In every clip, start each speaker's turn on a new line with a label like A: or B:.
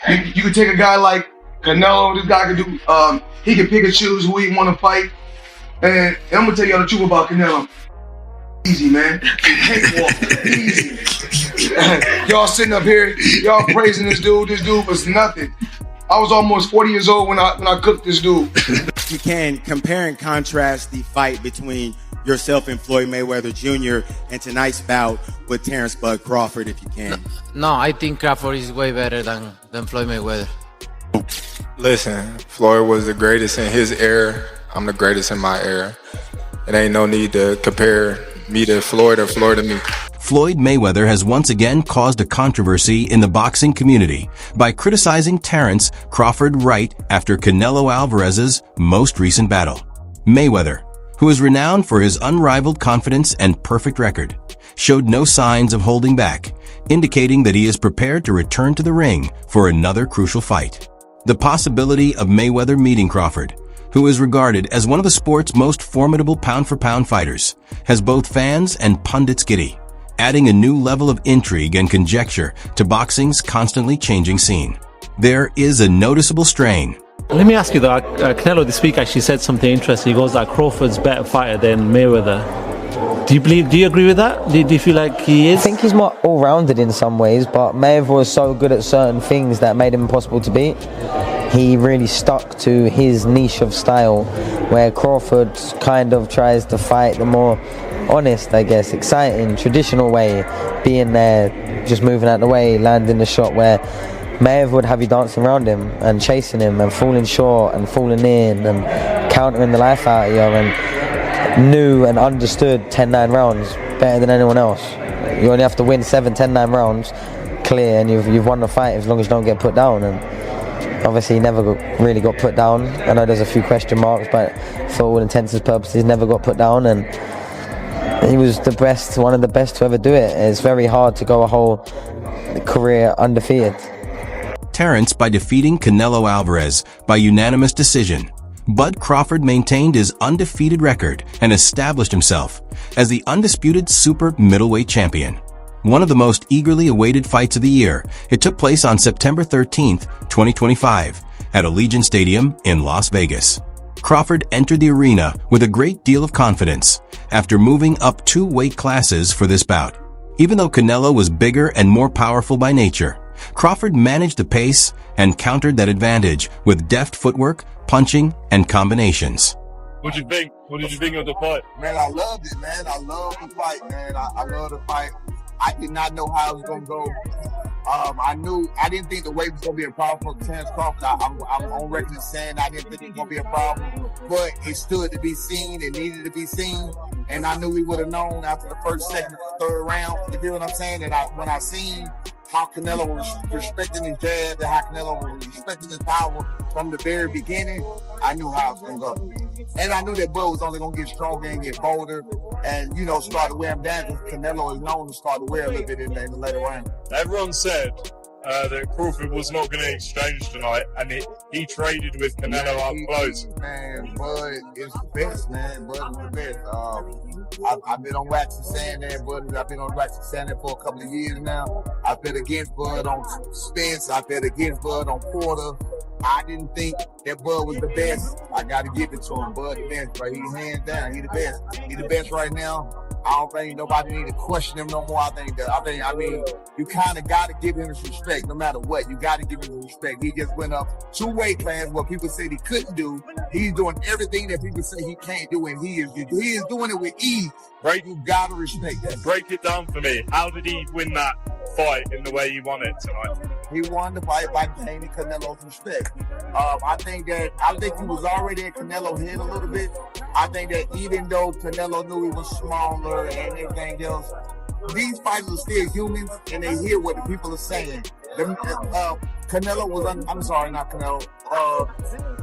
A: You can take a guy like Canelo. This guy can do. He can pick and choose who he want to fight. And I'm gonna tell y'all the truth about Canelo. Easy, man. Easy. Y'all sitting up here, y'all praising this dude. This dude was nothing. I was almost 40 years old when I cooked this dude.
B: You can compare and contrast the fight between yourself and Floyd Mayweather Jr. and tonight's bout with Terence "Bud" Crawford, if you can.
C: No, I think Crawford is way better than Floyd Mayweather.
D: Listen, Floyd was the greatest in his era. I'm the greatest in my era. It ain't no need to compare me to Floyd or Floyd to me.
E: Floyd Mayweather has once again caused a controversy in the boxing community by criticizing Terence Crawford right after Canelo Alvarez's most recent battle. Mayweather, who is renowned for his unrivaled confidence and perfect record, showed no signs of holding back, indicating that he is prepared to return to the ring for another crucial fight. The possibility of Mayweather meeting Crawford, who is regarded as one of the sport's most formidable pound-for-pound fighters, has both fans and pundits giddy, adding a new level of intrigue and conjecture to boxing's constantly changing scene. There is a noticeable strain.
F: Let me ask you though, Canelo this week actually said something interesting. He goes that Crawford's a better fighter than Mayweather. Do you agree with that? Do you feel like he is?
G: I think he's more all-rounded in some ways, but Mayweather was so good at certain things that made him impossible to beat. He really stuck to his niche of style, where Crawford kind of tries to fight the more honest, I guess, exciting, traditional way, being there, just moving out the way, landing the shot, where Mayweather would have you dancing around him and chasing him and falling short and falling in and countering the life out of you, and knew and understood 10-9 rounds better than anyone else. You only have to win 7, 10-9 rounds clear, and you've won the fight as long as you don't get put down. And obviously he never really got put down. I know there's a few question marks, but for all intents and purposes never got put down, and he was the best, one of the best to ever do it. It's very hard to go a whole career undefeated.
E: Terence by defeating Canelo Alvarez by unanimous decision. Bud Crawford maintained his undefeated record and established himself as the undisputed super middleweight champion. One of the most eagerly awaited fights of the year, it took place on September 13th, 2025, at Allegiant Stadium in Las Vegas. Crawford entered the arena with a great deal of confidence after moving up 2 weight classes for this bout. Even though Canelo was bigger and more powerful by nature, Crawford managed the pace and countered that advantage with deft footwork, punching, and combinations.
H: What did you think? What did you think of the fight?
I: Man, I loved it, man. I love the fight, man. I love the fight. I did not know how it was going to go. I didn't think the weight was going to be a problem for Terence Crawford. I'm on record as saying I didn't think it was going to be a problem, but it stood to be seen. It needed to be seen, and I knew we would have known after the first, second, third round. You feel what I'm saying? That when I seen how Canelo was respecting his jab, and how Canelo was respecting his power from the very beginning, I knew how it was going to go. And I knew that Bud was only going to get stronger and get bolder and, start to wear him down, because Canelo is known to start to wear a little bit in the later round.
H: Everyone said that Crawford was not going to exchange tonight, and he traded with Canelo up close.
I: Man, Bud is the best, man. Bud is the best. I've been on wax and saying that, Bud. I've been on wax and saying that for a couple of years now. I've bet against Bud on Spence. I've bet against Bud on Porter. I didn't think that Bud was the best. I got to give it to him. Bud the best, right? He's hands down. He's the best. He's the best right now. I don't think nobody need to question him no more. I mean, you kind of got to give him his respect no matter what. You got to give him his respect. He just went up 2 weight classes, what people said he couldn't do. He's doing everything that people say he can't do, and he is doing it with ease. Right? You got to respect that.
H: Break it down for me. How did he win that fight in the way he won it tonight?
I: He won the fight by gaining Canelo's respect. I think he was already in Canelo's head a little bit. I think that even though Canelo knew he was smaller and everything else, these fighters are still humans, and they hear what the people are saying. Canelo was, not Canelo,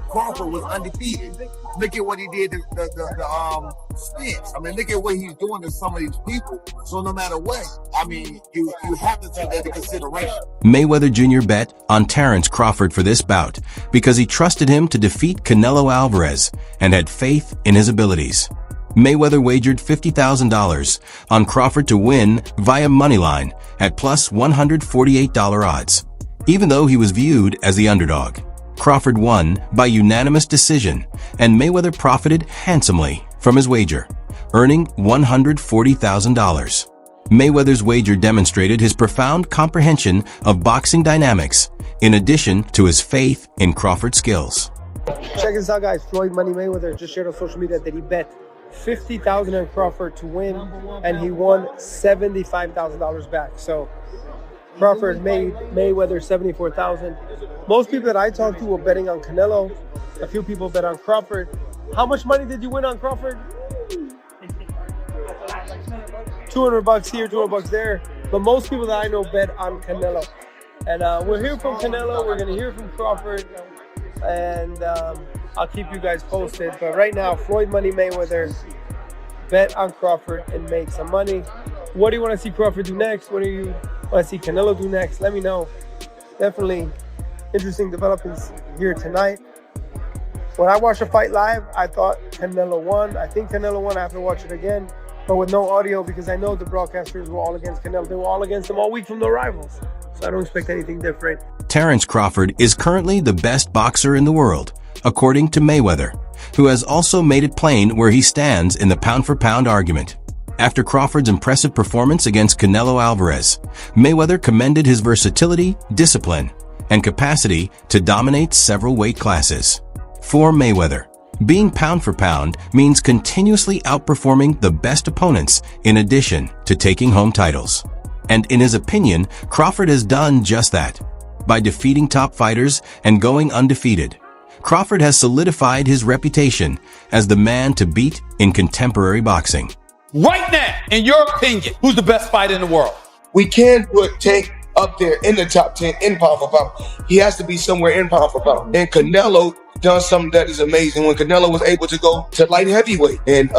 I: Crawford was undefeated. Look at what he did to the Spence. I mean, look at what he's doing to some of these people. So no matter what, I mean, you have to take that into consideration.
E: Mayweather Jr. bet on Terence Crawford for this bout because he trusted him to defeat Canelo Alvarez and had faith in his abilities. Mayweather wagered $50,000 on Crawford to win via moneyline at plus $148 odds. Even though he was viewed as the underdog, Crawford won by unanimous decision, and Mayweather profited handsomely from his wager, earning $140,000. Mayweather's wager demonstrated his profound comprehension of boxing dynamics, in addition to his faith in Crawford's skills.
J: Check this out, guys. Floyd Money Mayweather just shared on social media that he bet $50,000 on Crawford to win, and he won $75,000 back. So Crawford made Mayweather $74,000. Most people that I talked to were betting on Canelo. A few people bet on Crawford. How much money did you win on Crawford? $200 here, $200 there. But most people that I know bet on Canelo. And we'll hear from Canelo. We're going to hear from Crawford. And I'll keep you guys posted. But right now, Floyd Money Mayweather bet on Crawford and made some money. What do you want to see Crawford do next? What do you want to see Canelo do next? Let me know. Definitely interesting developments here tonight. When I watched the fight live, I thought Canelo won. I think Canelo won. I have to watch it again, but with no audio, because I know the broadcasters were all against Canelo. They were all against him all week from the rivals. So I don't expect anything different.
E: Terence Crawford is currently the best boxer in the world, according to Mayweather, who has also made it plain where he stands in the pound-for-pound argument. After Crawford's impressive performance against Canelo Alvarez, Mayweather commended his versatility, discipline, and capacity to dominate several weight classes. For Mayweather, being pound for pound means continuously outperforming the best opponents in addition to taking home titles. And in his opinion, Crawford has done just that. By defeating top fighters and going undefeated, Crawford has solidified his reputation as the man to beat in contemporary boxing.
K: Right now, in your opinion, who's the best fighter in the world?
A: We can put Tank up there in the top 10 in pound for pound. He has to be somewhere in pound for pound. And Canelo done something that is amazing when Canelo was able to go to light heavyweight and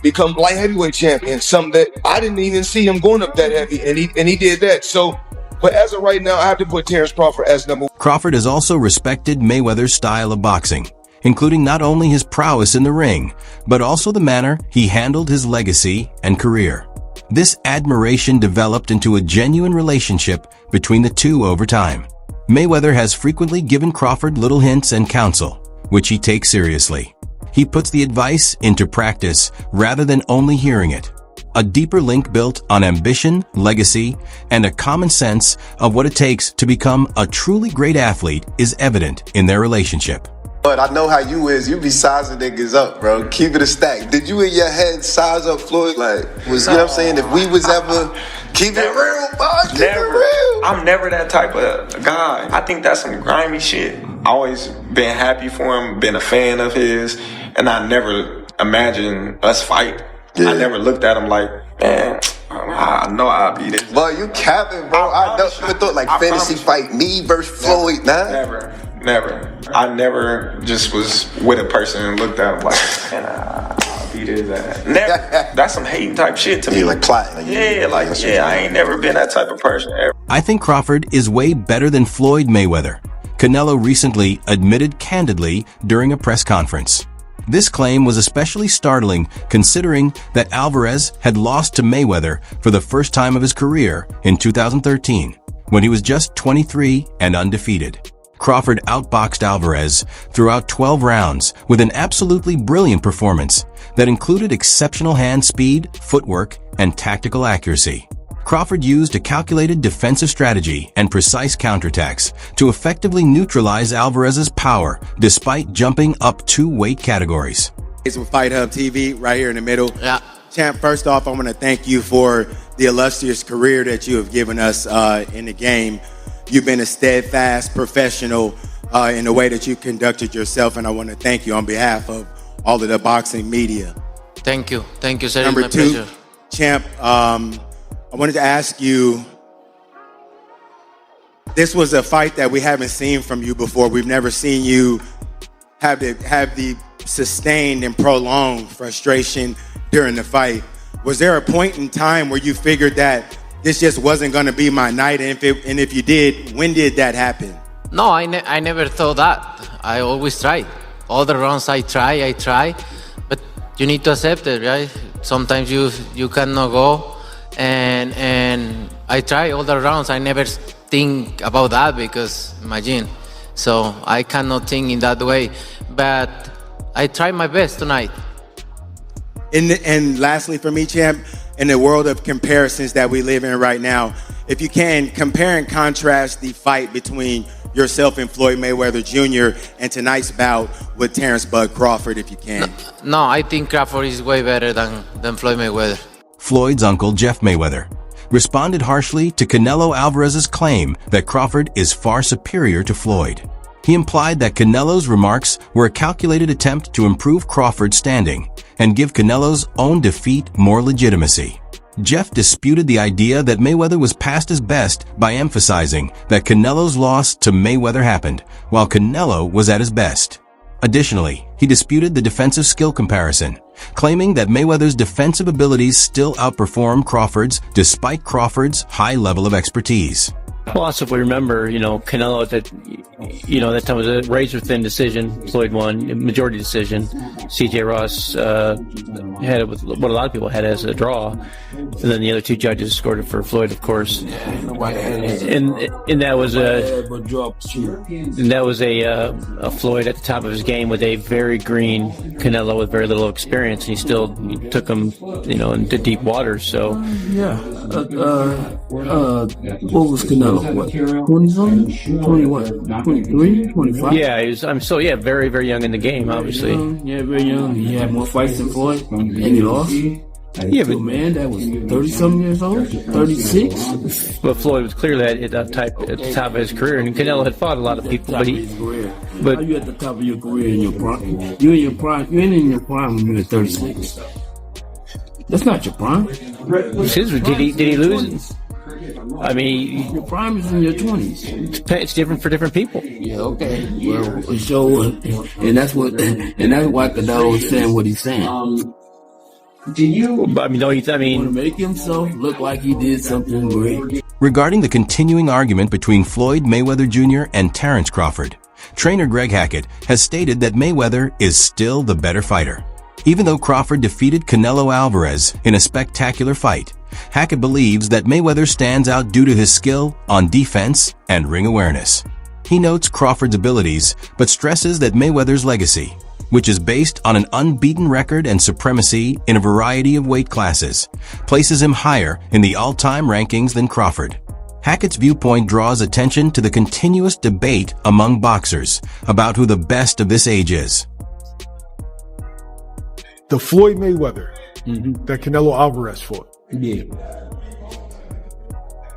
A: become light heavyweight champion. Something that I didn't even see him going up that heavy, and he did that. So, but as of right now, I have to put Terence Crawford as number one.
E: Crawford has also respected Mayweather's style of boxing, including not only his prowess in the ring, but also the manner he handled his legacy and career. This admiration developed into a genuine relationship between the two over time. Mayweather has frequently given Crawford little hints and counsel, which he takes seriously. He puts the advice into practice rather than only hearing it. A deeper link built on ambition, legacy, and a common sense of what it takes to become a truly great athlete is evident in their relationship.
L: But I know how you is. You be sizing niggas up, bro. Keep it a stack. Did you in your head size up Floyd? Like, you know what I'm saying? If we was ever keep it real, boss. Keep it real.
D: I'm never that type of guy. I think that's some grimy shit. I always been happy for him, been a fan of his, and I never imagined us fight. Yeah. I never looked at him like, man, I know I'll be this.
L: But you capping, bro. I never thought like fantasy fight me versus Floyd. Nah.
D: Never. I never just was with a person and looked at him like, man, I'll beat his ass. Never. That's some hating type shit to me.
L: Like plotting.
D: I ain't never been that type of person ever.
E: I think Crawford is way better than Floyd Mayweather. Canelo recently admitted candidly during a press conference. This claim was especially startling considering that Alvarez had lost to Mayweather for the first time of his career in 2013, when he was just 23 and undefeated. Crawford outboxed Alvarez throughout 12 rounds with an absolutely brilliant performance that included exceptional hand speed, footwork, and tactical accuracy. Crawford used a calculated defensive strategy and precise counterattacks to effectively neutralize Alvarez's power despite jumping up 2 weight categories.
B: It's with Fight Hub TV right here in the middle.
C: Yeah.
B: Champ, first off, I want to thank you for the illustrious career that you have given us in the game. You've been a steadfast professional in the way that you conducted yourself, and I want to thank you on behalf of all of the boxing media.
C: Thank you, sir.
B: Number
C: my
B: 2,
C: pleasure.
B: Champ, I wanted to ask you, this was a fight that we haven't seen from you before. We've never seen you have the sustained and prolonged frustration during the fight. Was there a point in time where you figured that this just wasn't going to be my night? And if you did, when did that happen?
C: No, I never thought that. I always try. All the rounds I try, but you need to accept it, right? Sometimes you cannot go, and I try all the rounds. I never think about that because imagine. So I cannot think in that way. But I try my best tonight.
B: And lastly for me, champ, in the world of comparisons that we live in right now, if you can, compare and contrast the fight between yourself and Floyd Mayweather Jr. and tonight's bout with Terence "Bud" Crawford, if you can.
C: No, I think Crawford is way better than Floyd Mayweather.
E: Floyd's uncle, Jeff Mayweather, responded harshly to Canelo Alvarez's claim that Crawford is far superior to Floyd. He implied that Canelo's remarks were a calculated attempt to improve Crawford's standing and give Canelo's own defeat more legitimacy. Jeff disputed the idea that Mayweather was past his best by emphasizing that Canelo's loss to Mayweather happened while Canelo was at his best. Additionally, he disputed the defensive skill comparison, claiming that Mayweather's defensive abilities still outperform Crawford's despite Crawford's high level of expertise.
F: Well, also if we remember, Canelo that time was a razor-thin decision. Floyd won, majority decision. C.J. Ross had it with what a lot of people had as a draw, and then the other two judges scored it for Floyd, of course. And that was a Floyd at the top of his game with a very green Canelo with very little experience, and he took him, into deep waters. So
M: yeah, what was Canelo? What, 20-something? 21? 23? 25?
F: Yeah, very, very young in the game, obviously.
M: Yeah, very young. He had more fights than Floyd, and he lost. Yeah, but man, that was 30-something years old, 36.
F: But Floyd was clearly at the top of his career, and Canelo had fought a lot of people. But
M: how you at the top of your career in your prime? You ain't in your prime when you're at 36. That's not your prime.
F: Did he lose? I mean,
M: your prime is in your 20s.
F: It's different for different people.
M: Yeah, okay. Well, so, and that's why Canelo was saying what he's saying.
F: Want
M: to make himself look like he did something great.
E: Regarding the continuing argument between Floyd Mayweather Jr. and Terence Crawford, trainer Greg Hackett has stated that Mayweather is still the better fighter. Even though Crawford defeated Canelo Alvarez in a spectacular fight, Hackett believes that Mayweather stands out due to his skill on defense and ring awareness. He notes Crawford's abilities, but stresses that Mayweather's legacy, which is based on an unbeaten record and supremacy in a variety of weight classes, places him higher in the all-time rankings than Crawford. Hackett's viewpoint draws attention to the continuous debate among boxers about who the best of this age is.
N: The Floyd Mayweather that Canelo Alvarez fought.
M: Yeah.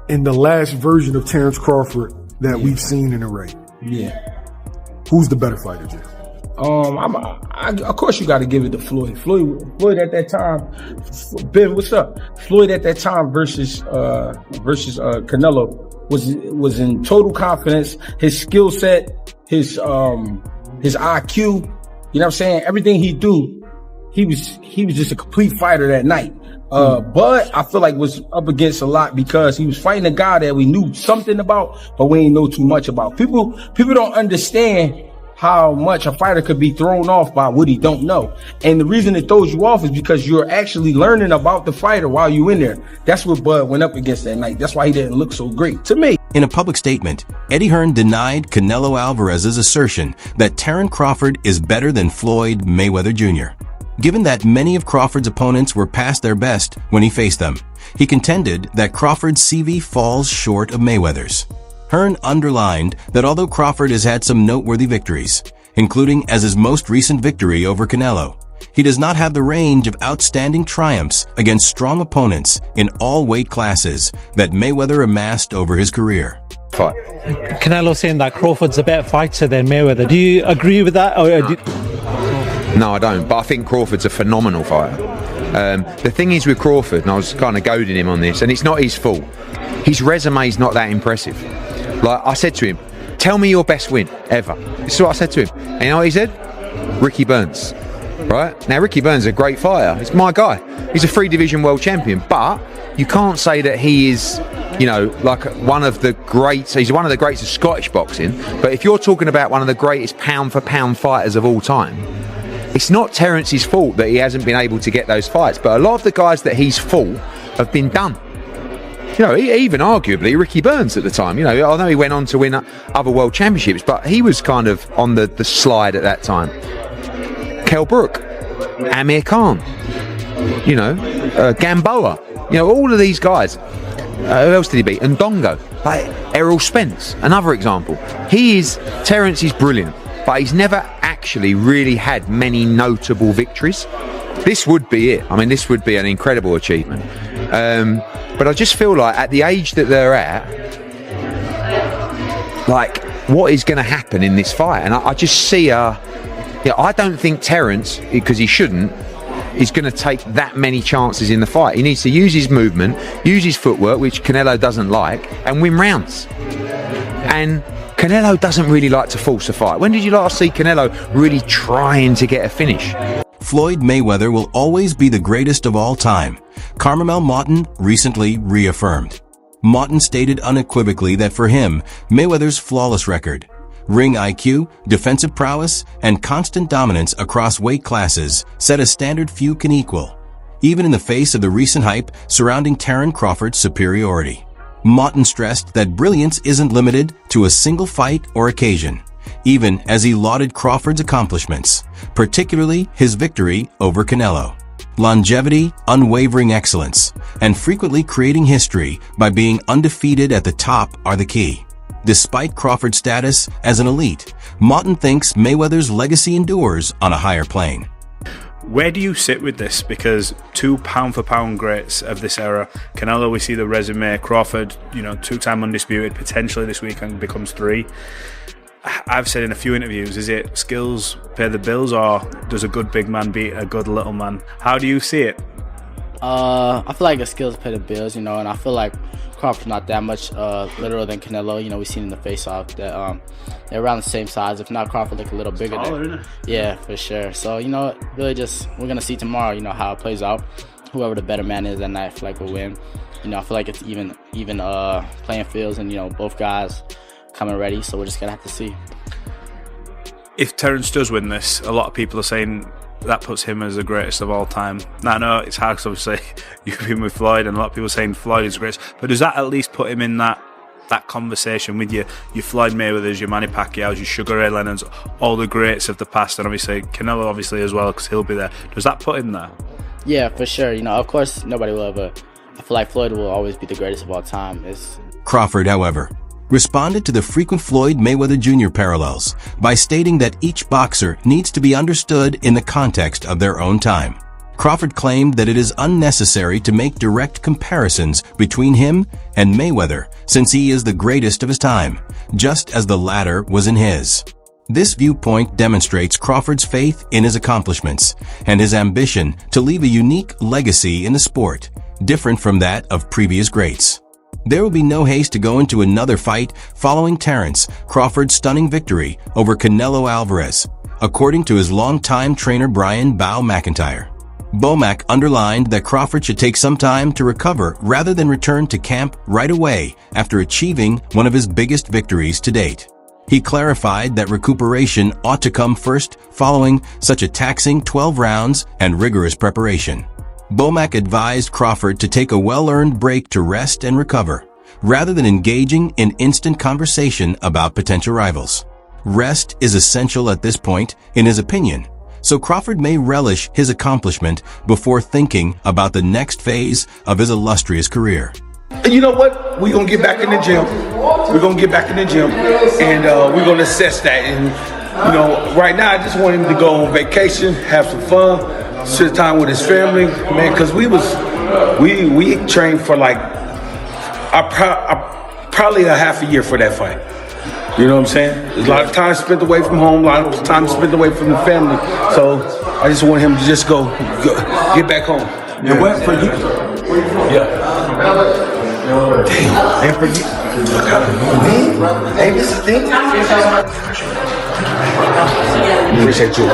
N: And the last version of Terence Crawford that we've seen in the ring.
M: Yeah.
N: Who's the better fighter, Jeff?
O: Of course you got to give it to Floyd. Floyd at that time, Ben, what's up? Floyd at that time versus Canelo was in total confidence. His skill set, his IQ, you know what I'm saying? Everything he do, he was just a complete fighter that night. Bud, I feel like was up against a lot because he was fighting a guy that we knew something about, but we ain't know too much about. People don't understand how much a fighter could be thrown off by what he don't know. And the reason it throws you off is because you're actually learning about the fighter while you in there. That's what Bud went up against that night. That's why he didn't look so great to me.
E: In a public statement, Eddie Hearn denied Canelo Alvarez's assertion that Terence Crawford is better than Floyd Mayweather Jr. Given that many of Crawford's opponents were past their best when he faced them, he contended that Crawford's CV falls short of Mayweather's. Hearn underlined that although Crawford has had some noteworthy victories, including as his most recent victory over Canelo, he does not have the range of outstanding triumphs against strong opponents in all weight classes that Mayweather amassed over his career.
F: Canelo saying that Crawford's a better fighter than Mayweather. Do you agree with that?
P: No, I don't, but I think Crawford's a phenomenal fighter. The thing is with Crawford, and I was kind of goading him on this, and it's not his fault, his resume's not that impressive. Like I said to him, tell me your best win ever. This is what I said to him. And you know what he said? Ricky Burns. Right? Now Ricky Burns is a great fighter. It's my guy. He's a 3-division world champion. But you can't say that he is, like one of the greats. He's one of the greats of Scottish boxing. But if you're talking about one of the greatest pound for pound fighters of all time, it's not Terence's fault that he hasn't been able to get those fights. But a lot of the guys that he's fought have been done. You know, even arguably Ricky Burns at the time. You know, I know he went on to win other world championships, but he was kind of on the slide at that time. Kell Brook, Amir Khan, you know, Gamboa, you know, all of these guys. Who else did he beat? Ndongo, like Errol Spence, another example. Terence is brilliant, but he's never actually really had many notable victories. This would be it. I mean, this would be an incredible achievement. But I just feel like at the age that they're at, like, what is going to happen in this fight? And I just see I don't think Terence, because he shouldn't, is going to take that many chances in the fight. He needs to use his movement, use his footwork, which Canelo doesn't like, and win rounds. And Canelo doesn't really like to force a fight. When did you last see Canelo really trying to get a finish?
E: Floyd Mayweather will always be the greatest of all time, Carmel Moughton recently reaffirmed. Moughton stated unequivocally that for him, Mayweather's flawless record, ring IQ, defensive prowess, and constant dominance across weight classes set a standard few can equal, even in the face of the recent hype surrounding Terence Crawford's superiority. Moughton stressed that brilliance isn't limited to a single fight or occasion, even as he lauded Crawford's accomplishments, particularly his victory over Canelo. Longevity, unwavering excellence, and frequently creating history by being undefeated at the top are the key. Despite Crawford's status as an elite, Moughton thinks Mayweather's legacy endures on a higher plane.
Q: Where do you sit with this? Because 2 pound-for-pound greats of this era. Canelo, we see the resume. Crawford, you know, 2-time undisputed. Potentially this weekend becomes 3. I've said in a few interviews, is it skills pay the bills, or does a good big man beat a good little man? How do you see it?
R: I feel like the skills pay the bills, you know, and I feel like Crawford's not that much littler than Canelo. You know, we've seen in the face-off that they're around the same size. If not, Crawford look a little bigger there. Yeah, for sure. So, you know, really just, we're going to see tomorrow, you know, how it plays out. Whoever the better man is that night, I feel like will win. You know, I feel like it's even playing fields, and, you know, both guys coming ready, so we're just going to have to see.
Q: If Terence does win this, a lot of people are saying that puts him as the greatest of all time. Now, I know it's hard because obviously you've been with Floyd, and a lot of people are saying Floyd is the greatest, but does that at least put him in that conversation with your Floyd Mayweathers, your Manny Pacquiao's, your Sugar Ray Leonard's, all the greats of the past, and obviously Canelo obviously as well, because he'll be there. Does that put him there? Yeah, for sure. You know, of course, nobody will, but I feel like Floyd will always be the greatest of all time.
E: Crawford, however, responded to the frequent Floyd Mayweather Jr. parallels by stating that each boxer needs to be understood in the context of their own time. Crawford claimed that it is unnecessary to make direct comparisons between him and Mayweather since he is the greatest of his time, just as the latter was in his. This viewpoint demonstrates Crawford's faith in his accomplishments and his ambition to leave a unique legacy in the sport, different from that of previous greats. There will be no haste to go into another fight following Terence Crawford's stunning victory over Canelo Alvarez, according to his longtime trainer Brian Bow McIntyre. Bomac underlined that Crawford should take some time to recover rather than return to camp right away after achieving one of his biggest victories to date. He clarified that recuperation ought to come first following such a taxing 12 rounds and rigorous preparation. Bomac advised Crawford to take a well-earned break to rest and recover, rather than engaging in instant conversation about potential rivals. Rest is essential at this point, in his opinion, so Crawford may relish his accomplishment before thinking about the next phase of his illustrious career.
O: You know what? We're going to get back in the gym. And we're going to assess that. And, you know, right now I just want him to go on vacation, have some fun, spend time with his family, man, because we trained for like probably a half a year for that fight. You know what I'm saying? There's a lot of time spent away from home, a lot of time spent away from the family. So I just want him to just go get back home.
N: Yeah. And what for you?
O: Yeah. Damn. And for you. Hey, this is thing. Appreciate you.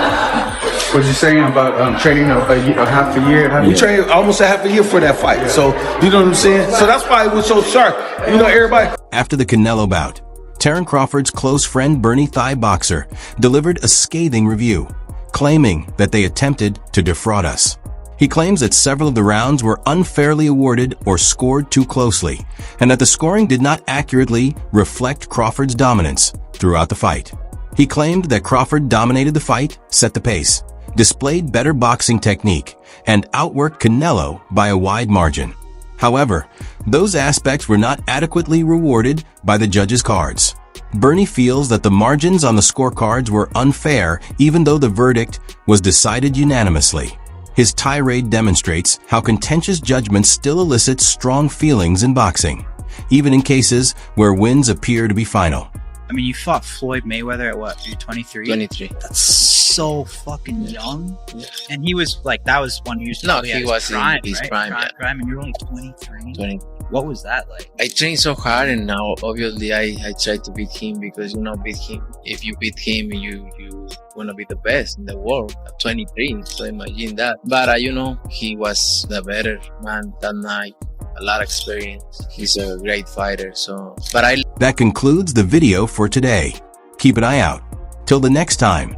N: What you saying about training a half a year?
O: We trained almost a half a year for that fight. So, you know what I'm saying? So that's why it was so sharp. You know, everybody.
E: After the Canelo bout, Terence Crawford's close friend Bernie Thigh Boxer delivered a scathing review, claiming that they attempted to defraud us. He claims that several of the rounds were unfairly awarded or scored too closely, and that the scoring did not accurately reflect Crawford's dominance throughout the fight. He claimed that Crawford dominated the fight, set the pace, displayed better boxing technique, and outworked Canelo by a wide margin. However, those aspects were not adequately rewarded by the judges' cards. Bernie feels that the margins on the scorecards were unfair even though the verdict was decided unanimously. His tirade demonstrates how contentious judgments still elicit strong feelings in boxing, even in cases where wins appear to be final.
S: I mean, you fought Floyd Mayweather at what? You're 23?
C: 23.
S: That's so fucking young. Yeah. And he was like, that was when he was
C: he was
S: prime,
C: in his
S: right?
C: prime,
S: and you're only 23.
C: 20.
S: What was that like?
C: I trained so hard, and now obviously I try to beat him because beat him. If you beat him, you wanna be the best in the world at 23. So imagine that. But he was the better man that night. A lot of experience. He's a great fighter. That
E: concludes the video for today. Keep an eye out. Till the next time.